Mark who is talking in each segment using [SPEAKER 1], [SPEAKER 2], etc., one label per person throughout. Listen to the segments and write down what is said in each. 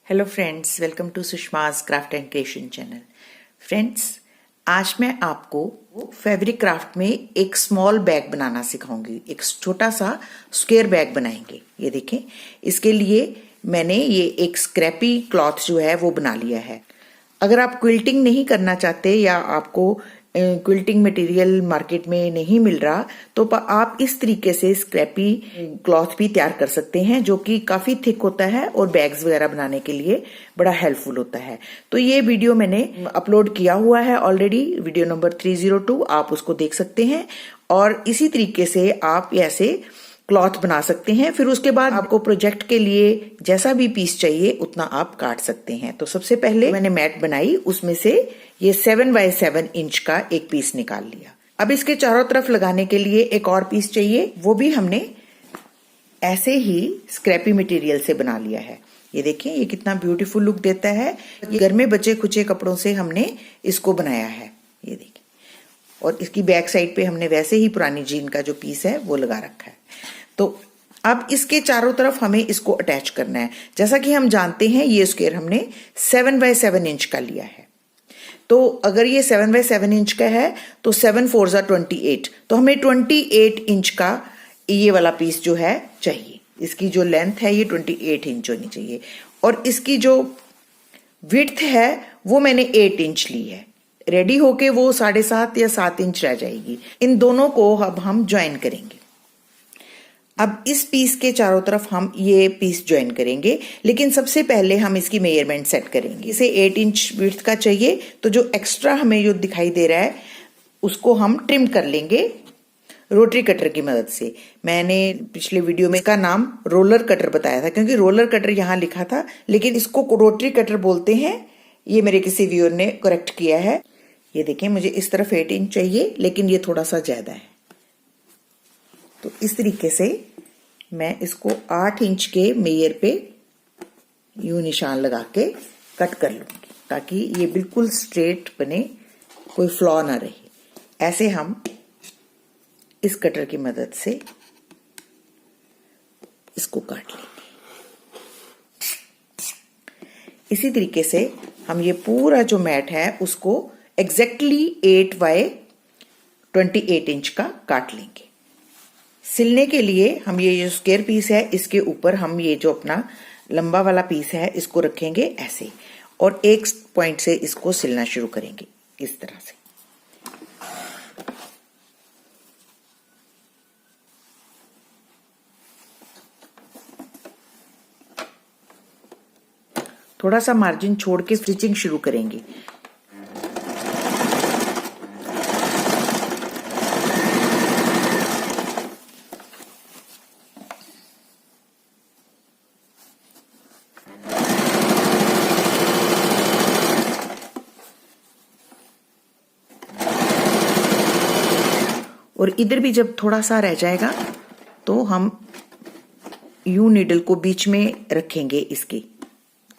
[SPEAKER 1] Hello friends, welcome to Sushma's craft and creation channel. Friends, आज मैं आपको फैब्रिक क्राफ्ट में एक स्मॉल बैग बनाना सिखाऊंगी। एक छोटा सा स्क्वायर बैग बनाएंगे। ये देखें, इसके लिए मैंने ये एक स्क्रैपी क्लॉथ जो है वो बना लिया है। अगर आप क्विल्टिंग नहीं करना चाहते या आपको क्विल्टिंग मटेरियल मार्केट में नहीं मिल रहा तो आप इस तरीके से स्क्रैपी क्लॉथ भी तैयार कर सकते हैं, जो कि काफी थिक होता है और बैग्स वगैरह बनाने के लिए बड़ा हेल्पफुल होता है। तो ये वीडियो मैंने अपलोड किया हुआ है ऑलरेडी, वीडियो नंबर 302, आप उसको देख सकते हैं। और इसी तरीके से आप ऐसे क्लॉथ बना सकते हैं। फिर उसके बाद आपको प्रोजेक्ट के लिए जैसा भी पीस चाहिए उतना आप काट सकते हैं। तो सबसे पहले मैंने मैट बनाई, उसमें से ये 7 बाय 7 इंच का एक पीस निकाल लिया। अब इसके चारों तरफ लगाने के लिए एक और पीस चाहिए, वो भी हमने ऐसे ही स्क्रैपी मटेरियल से बना लिया है। ये देखिए, ये कितना ब्यूटीफुल लुक देता है। घर में बचे खुचे कपड़ों से हमने इसको बनाया है। ये देखिए, और इसकी बैक साइड पे हमने वैसे ही पुरानी जीन का जो पीस है वो लगा रखा है। तो अब इसके चारों तरफ हमें इसको अटैच करना है। जैसा कि हम जानते हैं, ये स्क्वायर हमने 7 बाय 7 इंच का लिया है। तो अगर ये 7 बाय 7 इंच का है तो 7 4 जा 28, तो हमें 28 इंच का ये वाला पीस जो है चाहिए। इसकी जो लेंथ है ये 28 इंच होनी चाहिए, और इसकी जो विड्थ है वो मैंने 8 इंच ली है। रेडी होके वो 7.5 या 7 इंच रह जाएगी। इन दोनों को अब हम ज्वाइन करेंगे। अब इस पीस के चारों तरफ हम ये पीस ज्वाइन करेंगे, लेकिन सबसे पहले हम इसकी मेजरमेंट सेट करेंगे। इसे 8 इंच विड्थ का चाहिए, तो जो एक्स्ट्रा हमें जो दिखाई दे रहा है उसको हम ट्रिम कर लेंगे रोटरी कटर की मदद से। मैंने पिछले वीडियो में इसका नाम रोलर कटर बताया था, क्योंकि रोलर कटर यहाँ लिखा था, लेकिन इसको रोटरी कटर बोलते हैं। ये मेरे किसी व्यूअर ने करेक्ट किया है। ये देखें, मुझे इस तरफ 8 इंच चाहिए, लेकिन ये थोड़ा सा ज्यादा है। तो इस तरीके से मैं इसको 8 इंच के मेयर पे यूं निशान लगा के कट कर लूंगी, ताकि ये बिल्कुल स्ट्रेट बने, कोई फ्लॉ ना रहे। ऐसे हम इस कटर की मदद से इसको काट लेंगे। इसी तरीके से हम ये पूरा जो मैट है उसको एग्जैक्टली 8 बाय 28 इंच का काट लेंगे। सिलने के लिए हम ये जो स्क्वायर पीस है इसके ऊपर हम ये जो अपना लंबा वाला पीस है इसको रखेंगे ऐसे, और एक पॉइंट से इसको सिलना शुरू करेंगे इस तरह से। थोड़ा सा मार्जिन छोड़ के स्टिचिंग शुरू करेंगे। और इधर भी जब थोड़ा सा रह जाएगा तो हम यू नीडल को बीच में रखेंगे इसके।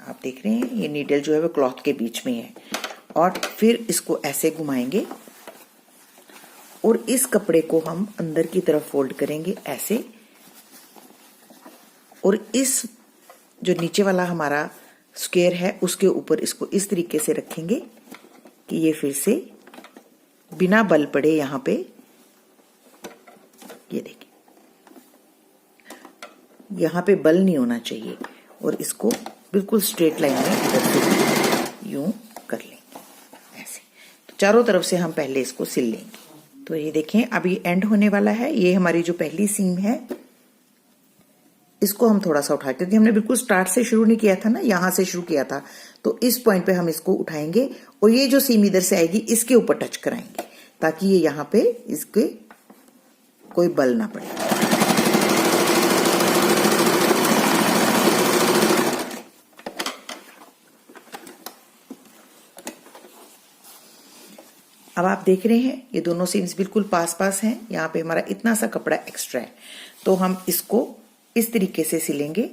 [SPEAKER 1] आप देख रहे हैं, ये नीडल जो है वो क्लॉथ के बीच में है, और फिर इसको ऐसे घुमाएंगे और इस कपड़े को हम अंदर की तरफ फोल्ड करेंगे ऐसे, और इस जो नीचे वाला हमारा स्क्वायर है उसके ऊपर इसको इस तरीके से रखेंगे कि ये फिर से बिना बल पड़े यहाँ पे, ये देखिए, यहाँ पे बल नहीं होना चाहिए, और इसको बिल्कुल स्ट्रेट लाइन में इधर से यूं कर लेंगे ऐसे। तो चारों तरफ से हम पहले इसको सिल लेंगे। तो ये देखें, अब ये एंड होने वाला है। ये हमारी जो पहली सीम है इसको हम थोड़ा सा उठा, क्योंकि हमने बिल्कुल स्टार्ट से शुरू नहीं किया था ना, यहां से शुरू किया था। तो इस पॉइंट पे हम इसको उठाएंगे और ये जो सीम इधर से आएगी इसके ऊपर टच कराएंगे, ताकि ये यहाँ पे इसके कोई बल ना पड़े। अब आप देख रहे हैं ये दोनों सीम्स बिल्कुल पास पास हैं। यहाँ पे हमारा इतना सा कपड़ा एक्स्ट्रा है, तो हम इसको इस तरीके से सिलेंगे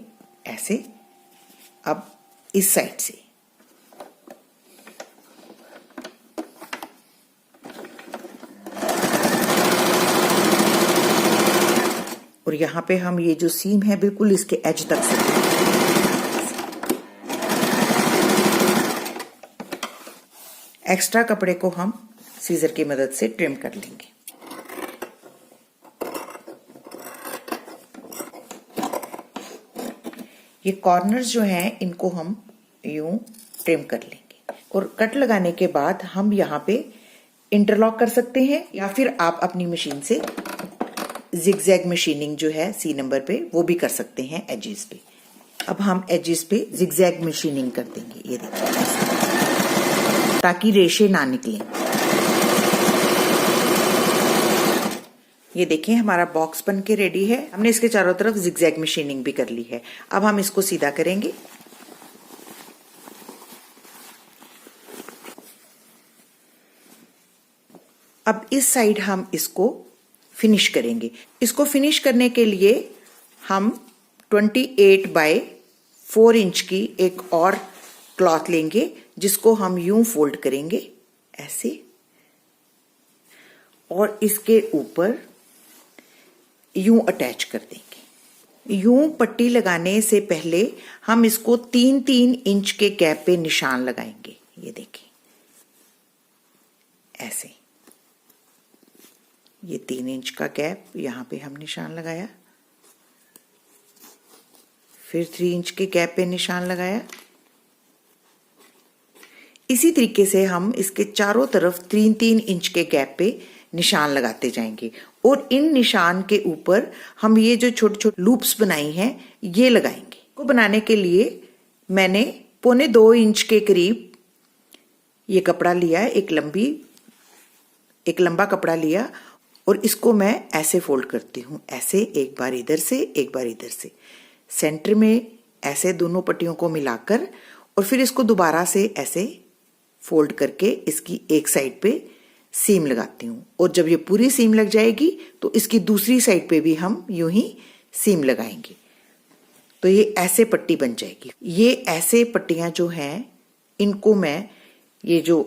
[SPEAKER 1] ऐसे। अब इस साइड से और यहाँ पे हम ये जो सीम है बिल्कुल इसके एज तक से एक्स्ट्रा कपड़े को हम सीजर की मदद से ट्रिम कर लेंगे। ये कॉर्नर्स जो हैं इनको हम यूं ट्रिम कर लेंगे और कट लगाने के बाद हम यहाँ पे इंटरलॉक कर सकते हैं या फिर आप अपनी मशीन से जिगजैग मशीनिंग जो है सी नंबर पे वो भी कर सकते हैं एजेस पे। अब हम एजेस पे जिगजैग मशीनिंग कर देंगे, ये देखिए, ताकि रेशे ना निकलें। ये देखिए हमारा बॉक्स बन के रेडी है। हमने इसके चारों तरफ जिगजैग मशीनिंग भी कर ली है। अब हम इसको सीधा करेंगे। अब इस साइड हम इसको फिनिश करेंगे। इसको फिनिश करने के लिए हम 28 बाय 4 इंच की एक और क्लॉथ लेंगे जिसको हम यूं फोल्ड करेंगे ऐसे, और इसके ऊपर यूं अटैच कर देंगे। यूं पट्टी लगाने से पहले हम इसको 3-3 इंच के गैप पे निशान लगाएंगे। ये देखिए ऐसे, ये 3 इंच का गैप यहां पे हम निशान लगाया, फिर 3 इंच के गैप पे निशान लगाया। इसी तरीके से हम इसके चारों तरफ 3-3 इंच के गैप पे निशान लगाते जाएंगे और इन निशान के ऊपर हम ये जो छोटे छोटे लूप्स बनाई हैं ये लगाएंगे। को बनाने के लिए मैंने 1.25 इंच के करीब ये कपड़ा लिया है, एक लंबा कपड़ा लिया और इसको मैं ऐसे फोल्ड करती हूँ, ऐसे, एक बार इधर से एक बार इधर से, सेंटर में ऐसे दोनों पट्टियों को मिलाकर, और फिर इसको दोबारा से ऐसे फोल्ड करके इसकी एक साइड पे सीम लगाती हूँ। और जब ये पूरी सीम लग जाएगी तो इसकी दूसरी साइड पे भी हम यूं ही सीम लगाएंगे, तो ये ऐसे पट्टी बन जाएगी। ये ऐसे पट्टियां जो हैं इनको मैं ये जो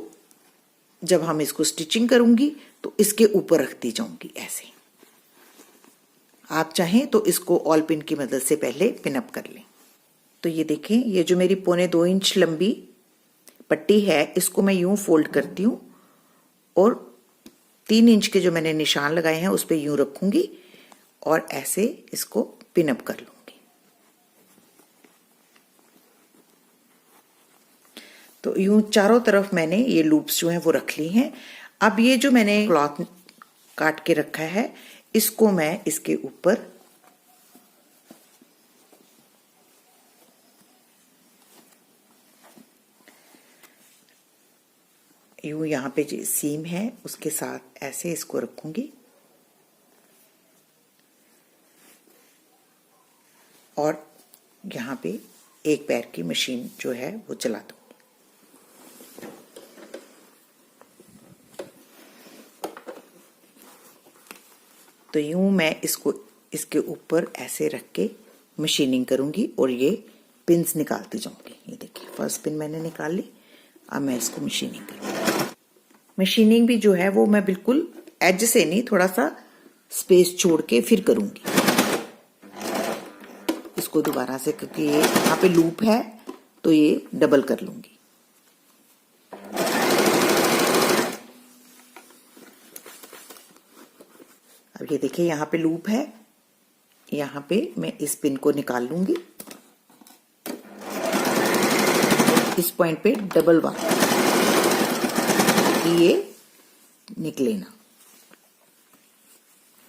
[SPEAKER 1] जब हम इसको स्टिचिंग करूंगी तो इसके ऊपर रखती जाऊंगी ऐसे। आप चाहें तो इसको ऑल पिन की मदद से पहले पिन अप कर लें। तो ये देखें, ये जो मेरी 1.25 इंच लंबी पट्टी है इसको मैं यूं फोल्ड करती हूँ और 3 इंच के जो मैंने निशान लगाए हैं उस पर यूं रखूंगी और ऐसे इसको पिन अप कर लूंगी। तो यूं चारों तरफ मैंने ये लूप्स जो हैं वो रख ली हैं। अब ये जो मैंने क्लॉथ काट के रखा है इसको मैं इसके ऊपर यूं, यहाँ पे जो सीम है उसके साथ ऐसे इसको रखूंगी और यहाँ पे एक पैर की मशीन जो है वो चला दूंगी। तो यूं मैं इसको इसके ऊपर ऐसे रख के मशीनिंग करूंगी और ये पिन्स निकालती जाऊंगी। ये देखिए फर्स्ट पिन मैंने निकाल ली। अब मैं इसको मशीनिंग करूंगी। मशीनिंग भी जो है वो मैं बिल्कुल एज से नहीं, थोड़ा सा स्पेस छोड़ के फिर करूंगी इसको दोबारा से, क्योंकि ये यहाँ पे लूप है तो ये डबल कर लूंगी। अब ये देखिए यहाँ पे लूप है, यहाँ पे मैं इस पिन को निकाल लूंगी, इस पॉइंट पे डबल बार ये निकले ना।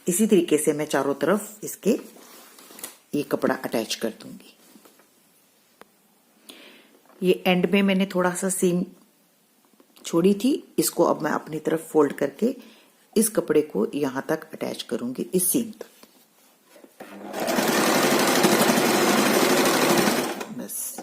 [SPEAKER 1] इसी तरीके से मैं चारों तरफ इसके ये कपड़ा अटैच कर दूंगी। ये एंड में मैंने थोड़ा सा सीम छोड़ी थी, इसको अब मैं अपनी तरफ फोल्ड करके इस कपड़े को यहां तक अटैच करूंगी, इस सीम तक। बस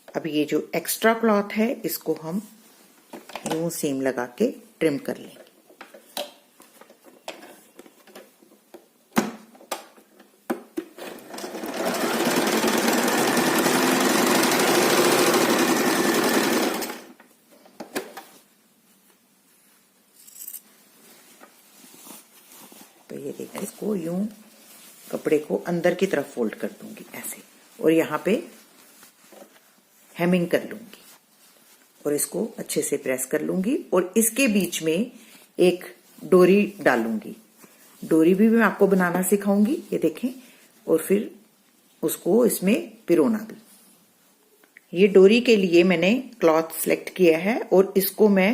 [SPEAKER 1] अब ये जो एक्स्ट्रा क्लॉथ है इसको हम यूं सीम लगा के ट्रिम कर लेंगे। तो ये देखिए, इसको यूं कपड़े को अंदर की तरफ फोल्ड कर दूंगी ऐसे, और यहाँ पे हेमिंग कर लूंगी और इसको अच्छे से प्रेस कर लूंगी, और इसके बीच में एक डोरी डालूंगी। डोरी भी मैं आपको बनाना सिखाऊंगी, ये देखें, और फिर उसको इसमें पिरोना भी। ये डोरी के लिए मैंने क्लॉथ सिलेक्ट किया है और इसको मैं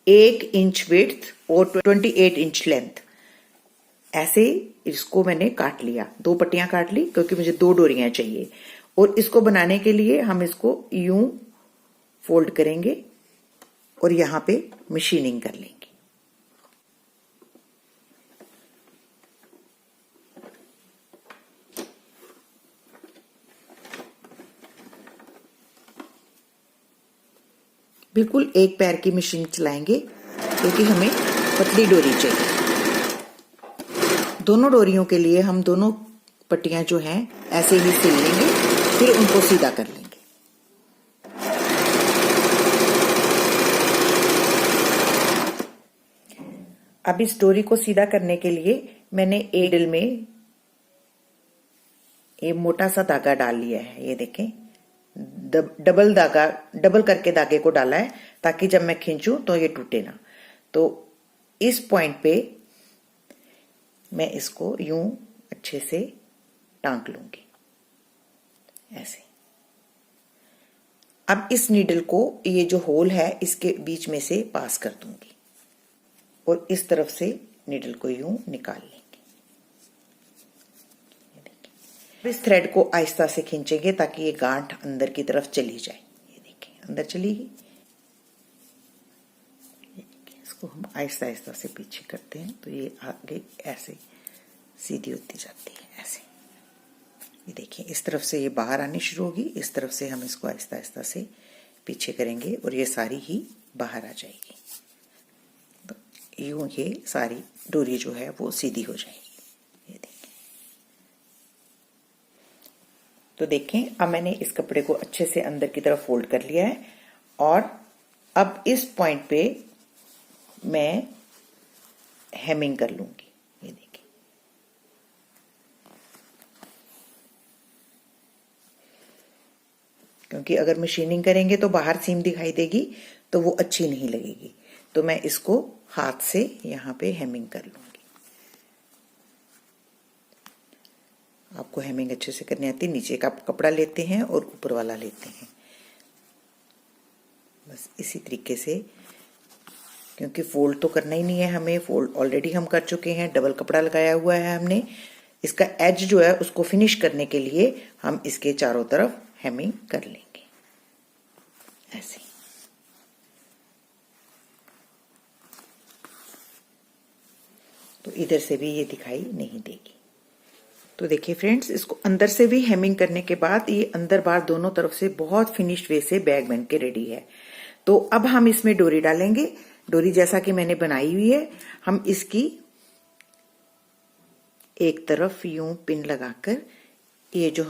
[SPEAKER 1] 1 इंच विड्थ और 28 इंच लेंथ ऐसे इसको मैंने काट लिया। 2 पट्टियां काट ली क्योंकि मुझे 2 डोरियां चाहिए, और इसको बनाने के लिए हम इसको यूं फोल्ड करेंगे और यहां पे मशीनिंग कर लेंगे। बिल्कुल एक पैर की मशीन चलाएंगे क्योंकि हमें पतली डोरी चाहिए। दोनों डोरियों के लिए हम दोनों पट्टियां जो हैं ऐसे ही सिल लेंगे, फिर उनको सीधा कर लेंगे। अब इस डोरी को सीधा करने के लिए मैंने एक डील में ये मोटा सा धागा डाल लिया है, ये देखें, डबल करके धागे को डाला है ताकि जब मैं खींचूं तो ये टूटे ना। तो इस पॉइंट पे मैं इसको यूं अच्छे से टांक लूंगी ऐसे। अब इस नीडल को ये जो होल है इसके बीच में से पास कर दूंगी और इस तरफ से नीडल को यूं निकाल लेंगे। इस थ्रेड को आहिस्ता से खींचेंगे ताकि ये गांठ अंदर की तरफ चली जाए। ये देखिए अंदर चली गई। इसको हम आहिस्ता आहिस्ता से पीछे करते हैं तो ये आगे ऐसे सीधी होती जाती है ऐसे। ये देखिए इस तरफ से ये बाहर आनी शुरू होगी, इस तरफ से हम इसको आहिस्ता आहिस्ता से पीछे करेंगे और ये सारी ही बाहर आ जाएगी। तो यूं ये सारी डोरी जो है वो सीधी हो जाएगी। ये देखिए। तो देखें अब मैंने इस कपड़े को अच्छे से अंदर की तरफ फोल्ड कर लिया है और अब इस पॉइंट पे मैं हेमिंग कर लूंगी। ये देखिए क्योंकि अगर मशीनिंग करेंगे तो बाहर सीम दिखाई देगी तो वो अच्छी नहीं लगेगी, तो मैं इसको हाथ से यहाँ पे हेमिंग कर लूंगी। आपको हेमिंग अच्छे से करनी आती है। नीचे का कपड़ा लेते हैं और ऊपर वाला लेते हैं, बस इसी तरीके से, क्योंकि फोल्ड तो करना ही नहीं है हमें, फोल्ड ऑलरेडी हम कर चुके हैं, डबल कपड़ा लगाया हुआ है हमने। इसका एज जो है उसको फिनिश करने के लिए हम इसके चारों तरफ हेमिंग कर लेंगे ऐसे। तो इधर से भी ये दिखाई नहीं देगी। तो देखिए फ्रेंड्स, इसको अंदर से भी हेमिंग करने के बाद ये अंदर बाहर दोनों तरफ से बहुत फिनिश्ड वे से बैग बन के रेडी है। तो अब हम इसमें डोरी डालेंगे। डोरी जैसा कि मैंने बनाई हुई है, हम इसकी एक तरफ यूं पिन लगाकर ये जो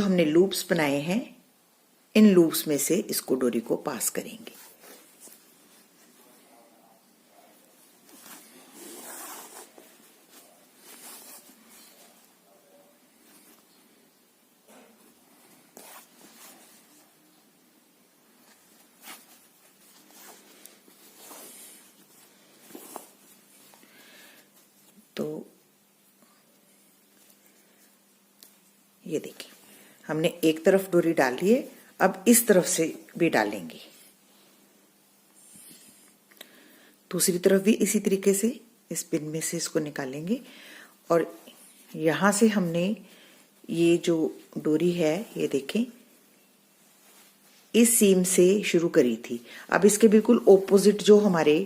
[SPEAKER 1] हमने लूप्स बनाए हैं, इन लूप्स में से इसको डोरी को पास करेंगे। तो ये देखिए हमने एक तरफ डोरी डाल ली है, अब इस तरफ से भी डालेंगे, दूसरी तरफ भी इसी तरीके से इस पिन में से इसको निकालेंगे। और यहां से हमने ये जो डोरी है, ये देखें, इस सीम से शुरू करी थी। अब इसके बिल्कुल ऑपोजिट जो हमारे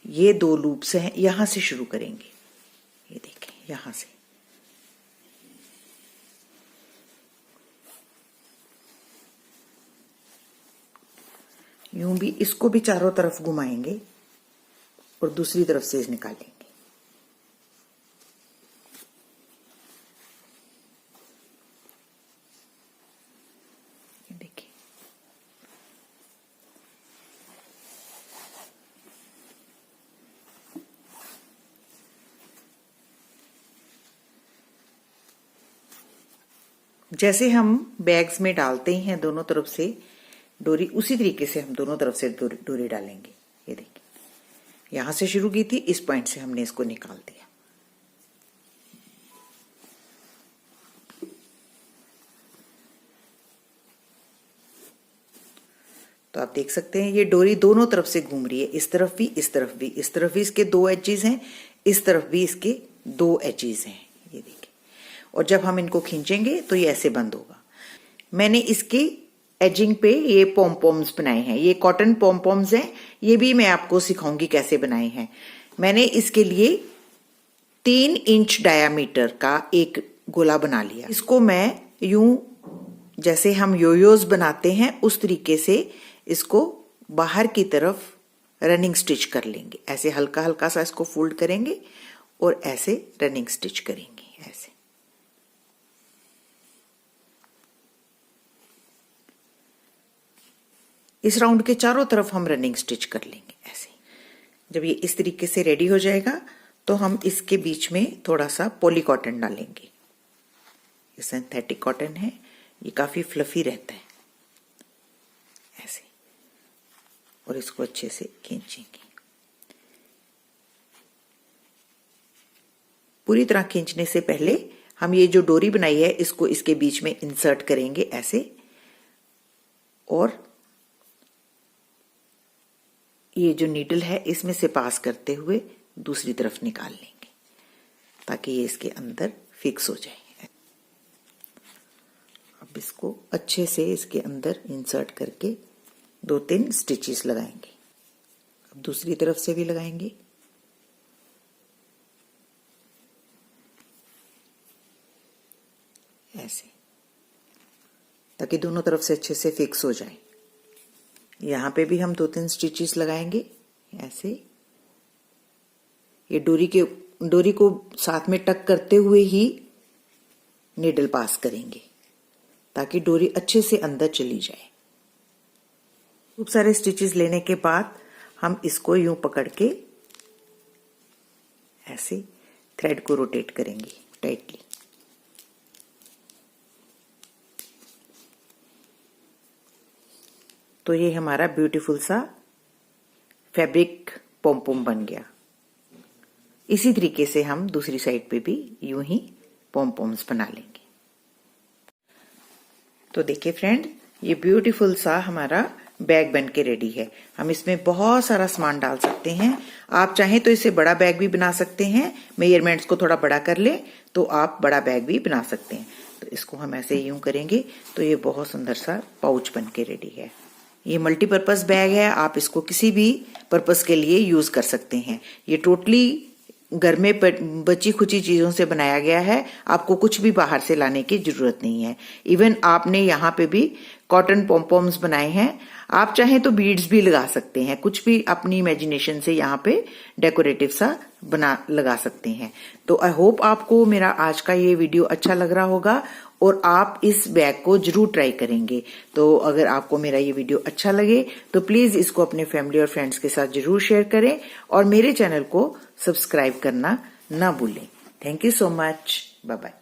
[SPEAKER 1] ये 2 लूप्स हैं, यहां से शुरू करेंगे। ये देखें यहां से यूं भी इसको भी चारों तरफ घुमाएंगे और दूसरी तरफ से निकालेंगे। देखिए जैसे हम बैग्स में डालते हैं दोनों तरफ से डोरी, उसी तरीके से हम दोनों तरफ से डोरी डालेंगे। ये देखिए, यहां से शुरू की थी, इस पॉइंट से हमने इसको निकाल दिया। तो आप देख सकते हैं ये डोरी दोनों तरफ से घूम रही है, इस तरफ भी, इस तरफ भी। इस तरफ भी इसके 2 एजेस हैं, इस तरफ भी इसके 2 एजेस हैं। ये देखिए, और जब हम इनको खींचेंगे तो ये ऐसे बंद होगा। मैंने इसके एजिंग पे ये पॉम-पॉम्स बनाए हैं, ये कॉटन पॉम-पॉम्स हैं। ये भी मैं आपको सिखाऊंगी कैसे बनाए हैं। मैंने इसके लिए 3 इंच डायामीटर का एक गोला बना लिया। इसको मैं यूं, जैसे हम योयोज बनाते हैं उस तरीके से इसको बाहर की तरफ रनिंग स्टिच कर लेंगे। ऐसे हल्का हल्का सा इसको फोल्ड करेंगे और ऐसे रनिंग स्टिच करेंगे। ऐसे इस राउंड के चारों तरफ हम रनिंग स्टिच कर लेंगे। ऐसे जब ये इस तरीके से रेडी हो जाएगा तो हम इसके बीच में थोड़ा सा पॉली कॉटन डालेंगे। ये सिंथेटिक कॉटन है, ये काफी फ्लफी रहता है। ऐसे, और इसको अच्छे से खींचेंगे। पूरी तरह खींचने से पहले हम ये जो डोरी बनाई है इसको इसके बीच में इंसर्ट करेंगे ऐसे, और ये जो नीडल है इसमें से पास करते हुए दूसरी तरफ निकाल लेंगे ताकि ये इसके अंदर फिक्स हो जाए। अब इसको अच्छे से इसके अंदर इंसर्ट करके 2-3 स्टिचेस लगाएंगे। अब दूसरी तरफ से भी लगाएंगे। ऐसे, ताकि दोनों तरफ से अच्छे से फिक्स हो जाए। यहां पे भी हम 2-3 स्टिचेस लगाएंगे ऐसे। ये डोरी को साथ में टक करते हुए ही नीडल पास करेंगे ताकि डोरी अच्छे से अंदर चली जाए। खूब सारे स्टिचेस लेने के बाद हम इसको यूं पकड़ के ऐसे थ्रेड को रोटेट करेंगे टाइटली। तो ये हमारा ब्यूटीफुल सा फैब्रिक पॉम-पॉम बन गया। इसी तरीके से हम दूसरी साइड पे भी यूं ही पॉम-पॉम्स बना लेंगे। तो देखिए फ्रेंड, ये ब्यूटीफुल सा हमारा बैग बन के रेडी है। हम इसमें बहुत सारा सामान डाल सकते हैं। आप चाहें तो इसे बड़ा बैग भी बना सकते हैं। मेजरमेंट्स को थोड़ा बड़ा कर ले तो आप बड़ा बैग भी बना सकते हैं। तो इसको हम ऐसे यूं करेंगे तो ये बहुत सुंदर सा पाउच बन के रेडी है। ये मल्टीपर्पज बैग है, आप इसको किसी भी पर्पस के लिए यूज कर सकते हैं। ये टोटली घर में बची खुची चीजों से बनाया गया है। आपको कुछ भी बाहर से लाने की जरूरत नहीं है। इवन आपने यहाँ पे भी कॉटन पॉम-पॉम्स बनाए हैं। आप चाहें तो बीड्स भी लगा सकते हैं। कुछ भी अपनी इमेजिनेशन से यहाँ पे डेकोरेटिव सा बना लगा सकते हैं। तो आई होप आपको मेरा आज का ये वीडियो अच्छा लग रहा होगा और आप इस बैग को जरूर ट्राई करेंगे। तो अगर आपको मेरा ये वीडियो अच्छा लगे तो प्लीज इसको अपने फैमिली और फ्रेंड्स के साथ जरूर शेयर करें और मेरे चैनल को सब्सक्राइब करना ना भूलें। Thank you so much. Bye bye.